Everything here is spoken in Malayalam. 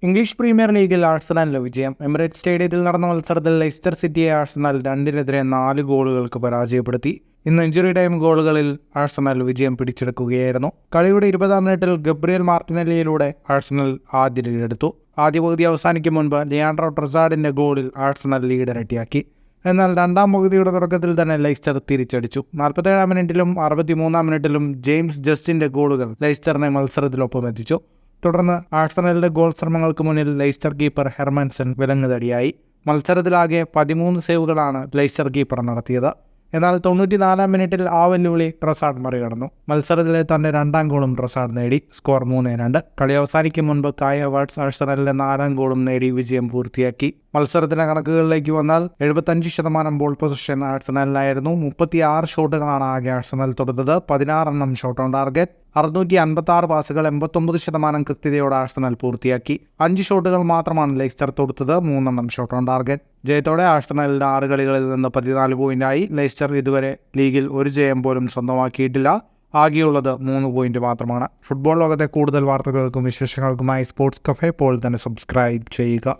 ഇംഗ്ലീഷ് പ്രീമിയർ ലീഗിൽ ആഴ്സണലിന് വിജയം. എമിറേറ്റ്സ് സ്റ്റേഡിയത്തിൽ നടന്ന മത്സരത്തിൽ ലെയ്സ്റ്റർ സിറ്റിയെ ആഴ്സണൽ 2-4 ഗോളുകൾക്ക് പരാജയപ്പെടുത്തി. ഇന്ന് ഇഞ്ചുറി ടൈം ഗോളുകളിൽ ആഴ്സണൽ വിജയം പിടിച്ചെടുക്കുകയായിരുന്നു. കളിയുടെ 20-ാം മിനിറ്റിൽ ഗബ്രിയൽ മാർട്ടിനെല്ലിയിലൂടെ ആഴ്സണൽ ആദ്യ ലീഡെടുത്തു. ആദ്യ പകുതി അവസാനിക്കും മുൻപ് ലിയാൻഡ്രോ ട്രൊസാർഡിന്റെ ഗോളിൽ ആഴ്സണൽ ലീഡ് ഇരട്ടിയാക്കി. എന്നാൽ രണ്ടാം പകുതിയുടെ തുടക്കത്തിൽ തന്നെ ലെയ്സ്റ്റർ തിരിച്ചടിച്ചു. 47-ാം മിനിറ്റിലും 63-ാം മിനിറ്റിലും ജെയിംസ് ജസ്റ്റിന്റെ ഗോളുകൾ ലെയ്സ്റ്ററിനെ മത്സരത്തിലൊപ്പം എത്തിച്ചു. തുടർന്ന് ആഴ്സണലിന്റെ ഗോൾ ശ്രമങ്ങൾക്ക് മുന്നിൽ ലെയ്സ്റ്റർ കീപ്പർ ഹെർമൻസൺ വിലങ്ങുതടിയായി. മത്സരത്തിലാകെ 13 സേവുകളാണ് ലെയ്സ്റ്റർ കീപ്പർ നടത്തിയത്. എന്നാൽ 94-ാം മിനിറ്റിൽ ആ വെല്ലുവിളി ട്രൊസാർഡ് മറികടന്നു. മത്സരത്തിലെ തന്റെ രണ്ടാം ഗോളും ട്രൊസാർഡ് നേടി. സ്കോർ 3-2. കളി അവസാനിക്കും മുൻപ് കായ് ഹവേർട്സ് ആഴ്സണലിന്റെ 4ാം ഗോളും നേടി വിജയം പൂർത്തിയാക്കി. മത്സരത്തിന്റെ കണക്കുകളിലേക്ക് വന്നാൽ 75% ബോൾ പൊസിഷൻ ആഴ്സണലിനായിരുന്നു. 36 ഷോട്ടുകളാണ് ആകെ ആഴ്സണൽ തൊടുത്തത്. 16 shot on target. 656 പാസുകൾ 89% കൃത്യതയോടെ ആഴ്സണൽ പൂർത്തിയാക്കി. 5 ഷോട്ടുകൾ മാത്രമാണ് ലെയ്സ്റ്റർ തൊടുത്തത്. 3 shot on target. ജയത്തോടെ ആഴ്സണലിന്റെ 6 കളികളിൽ നിന്ന് 14 പോയിന്റായി. ലെയ്സ്റ്റർ ഇതുവരെ ലീഗിൽ ഒരു ജയം പോലും സ്വന്തമാക്കിയിട്ടില്ല. ആകെയുള്ളത് 3 പോയിന്റ് മാത്രമാണ്. ഫുട്ബോൾ ലോകത്തെ കൂടുതൽ വാർത്തകൾക്കും വിശേഷങ്ങൾക്കുമായി സ്പോർട്സ് കഫേ ഇപ്പോൾ തന്നെ സബ്സ്ക്രൈബ് ചെയ്യുക.